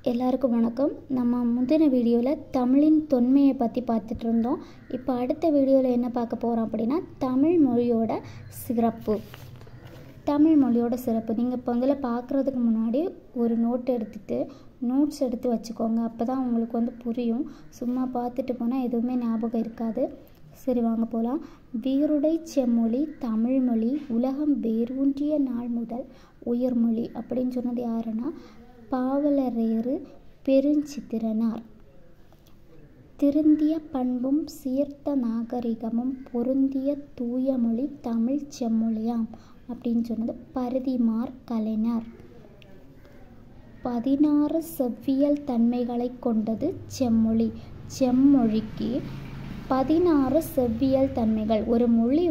எல்லாருக்கும் வணக்கம். நம்ம முந்தின வீடியோவில் தமிழின் தொன்மையை பற்றி பார்த்துட்டு இருந்தோம். இப்போ அடுத்த வீடியோவில் என்ன பார்க்க போகிறோம் அப்படின்னா தமிழ் மொழியோட சிறப்பு. நீங்கள் இப்போ இதில் பார்க்குறதுக்கு முன்னாடி ஒரு நோட்ஸ் எடுத்து வச்சுக்கோங்க. அப்போ தான் உங்களுக்கு புரியும். சும்மா பார்த்துட்டு போனால் எதுவுமே ஞாபகம் இருக்காது. சரி, வாங்க போகலாம். வீருடை செம்மொழி தமிழ்மொழி உலகம் வேரூன்றிய நாள் முதல் உயர்மொழி அப்படின்னு சொன்னது யாருன்னா பாவலரேறு பெருஞ்சித்திரனார். திருந்திய பண்பும் சீர்த்த நாகரிகமும் பொருந்திய தூயமொழி தமிழ் செம்மொழியாம் அப்படின்னு சொன்னது பரிதிமார் கலைஞர். 16 செவ்வியல் தன்மைகளை கொண்டது செம்மொழி. செம்மொழிக்கு 16 செவ்வியல் தன்மைகள். ஒரு மொழி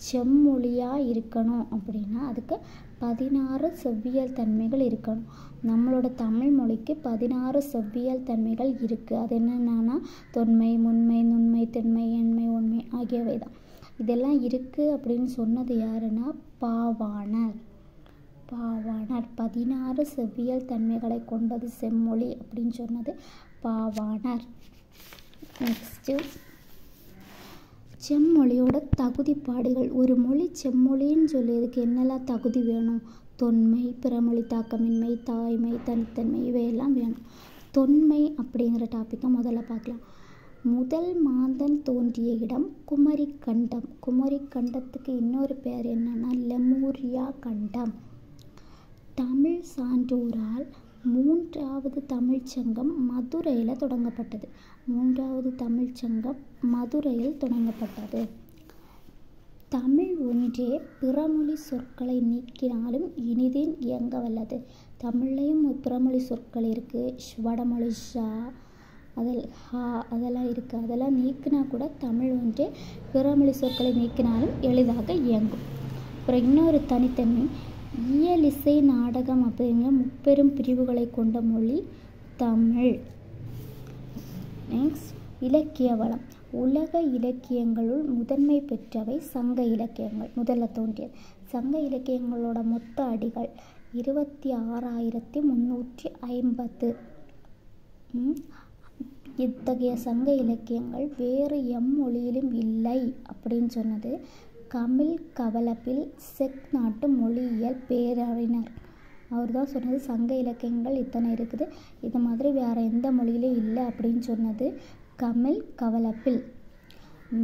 செம்மொழியாக இருக்கணும் அப்படின்னா அதுக்கு 16 செவ்வியல் தன்மைகள் இருக்கணும். நம்மளோட தமிழ் மொழிக்கு 16 செவ்வியல் தன்மைகள் இருக்குது. அது என்னென்னா தொன்மை, முன்மை, நுண்மை, திண்மை, எண்மை, உண்மை ஆகியவை தான். இதெல்லாம் இருக்குது அப்படின்னு சொன்னது யாருன்னா பாவாணர். 16 செவ்வியல் தன்மைகளை கொண்டது செம்மொழி அப்படின்னு சொன்னது பாவாணர். நெக்ஸ்ட்டு, செம்மொழியோட தகுதிப்பாடுகள். ஒரு மொழி செம்மொழின்னு சொல்லியதுக்கு என்னெல்லாம் தகுதி வேணும்? தொன்மை, பிறமொழி தாக்கமின்மை, தாய்மை, தனித்தன்மை இவையெல்லாம் வேணும். தொன்மை அப்படிங்கிற டாப்பிக்கை முதல்ல பார்க்கலாம். முதல் மாந்தன் தோன்றிய இடம் குமரிக்கண்டம். குமரிக்கண்டத்துக்கு இன்னொரு பேர் என்னன்னா லெமூரியா கண்டம். தமிழ் சான்றோரால் 3வது தமிழ்ச்சங்கம் மதுரையில் தொடங்கப்பட்டது. 3வது தமிழ்ச்சங்கம் மதுரையில் தொடங்கப்பட்டது. தமிழ் ஒன்றே பிறமொழி சொற்களை நீக்கினாலும் இனிதின் இயங்க வல்லது. தமிழ்லையும் பிறமொழி சொற்கள் இருக்குது. வடமொழி ஷா, அதெல்லாம் இருக்குது. அதெல்லாம் நீக்கினா கூட தமிழ் ஒன்றே பிறமொழி சொற்களை நீக்கினாலும் எளிதாக இயங்கும். அப்புறம் இன்னொரு தனித்தன்மை, இயலிசை நாடகம் அப்படிங்கிற முப்பெரும் பிரிவுகளை கொண்ட மொழி தமிழ். நெக்ஸ்ட், இலக்கிய வளம். உலக இலக்கியங்களுள் முதன்மை பெற்றவை சங்க இலக்கியங்கள். முதல்ல தோன்றியது சங்க இலக்கியங்களோட மொத்த அடிகள் 26,350. இத்தகைய சங்க இலக்கியங்கள் வேறு எம்மொழியிலும் இல்லை அப்படின்னு சொன்னது கமில் கவலப்பில் செக் நாட்டு மொழியியல் பேரறிஞர். அவர் தான் சொன்னது சங்க இலக்கியங்கள் இத்தனை இருக்குது, இது மாதிரி வேறு எந்த மொழியிலும் இல்லை அப்படின்னு சொன்னது கமில் கவலப்பில்.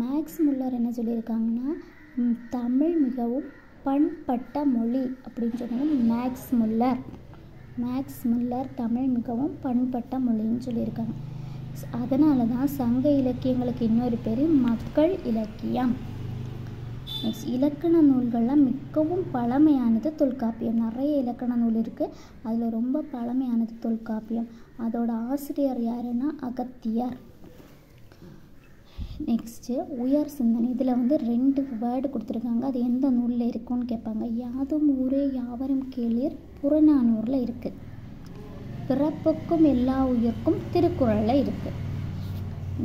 மேக்ஸ் முல்லர் என்ன சொல்லியிருக்காங்கன்னா தமிழ் மிகவும் பண்பட்ட மொழி அப்படின்னு சொன்னது மேக்ஸ் முல்லர் தமிழ் மிகவும் பண்பட்ட மொழின்னு சொல்லியிருக்காங்க. அதனால தான் சங்க இலக்கியங்களுக்கு இன்னொரு பேர் மக்கள் இலக்கியம். நெக்ஸ்ட், இலக்கண நூல்கள்லாம் மிகவும் பழமையானது தொல்காப்பியம். நிறைய இலக்கண நூல் இருக்குது, அதில் ரொம்ப பழமையானது தொல்காப்பியம். அதோட ஆசிரியர் யாருன்னா அகத்தியர். நெக்ஸ்ட்டு, உயர் சிந்தனை. இதில் 2 வேர்டு கொடுத்துருக்காங்க. அது எந்த நூலில் இருக்குன்னு கேட்பாங்க. யாதும் ஊரே யாவரும் கேளீர் புறநானூரில் இருக்குது. பிறப்புக்கும் எல்லா உயிர்க்கும் திருக்குறளில் இருக்குது.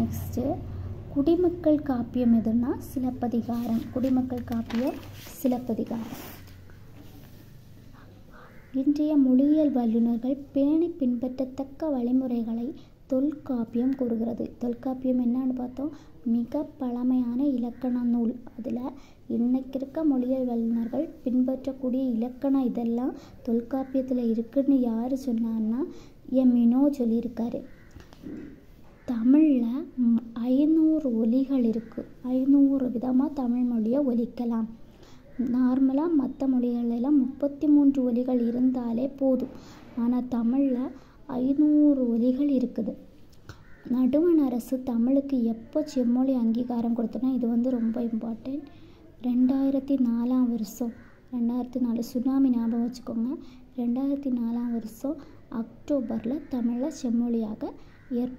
நெக்ஸ்ட்டு, குடிமக்கள் காப்பியம் எதுன்னா சிலப்பதிகாரம். குடிமக்கள் காப்பியம் சிலப்பதிகாரம். இன்றைய மொழியியல் வல்லுநர்கள் பேணி பின்பற்றத்தக்க வழிமுறைகளை தொல்காப்பியம் கூறுகிறது. தொல்காப்பியம் என்னன்னு பார்த்தோம், மிக பழமையான இலக்கண நூல். அதில் இன்னைக்கு இருக்க மொழியியல் வல்லுநர்கள் பின்பற்றக்கூடிய இலக்கணம் இதெல்லாம் தொல்காப்பியத்தில் இருக்குன்னு யார் சொன்னான்னா எமினோ சொல்லியிருக்காரு. தமிழில் 500 ஒலிகள் இருக்குது. 500 விதமாக தமிழ் மொழியை ஒலிக்கலாம். நார்மலாக மற்ற மொழிகளெல்லாம் 33 ஒலிகள் இருந்தாலே போதும். ஆனால் தமிழில் 500 ஒலிகள் இருக்குது. நடுவண் அரசு தமிழுக்கு எப்போ செம்மொழி அங்கீகாரம் கொடுத்தனா, இது ரொம்ப இம்பார்ட்டன்ட். 2004 வருஷம் 2004 சுனாமி ஞாபகம் வச்சுக்கோங்க. 2004 வருஷம் அக்டோபரில் தமிழில் செம்மொழியாக ஏற்படுத்தி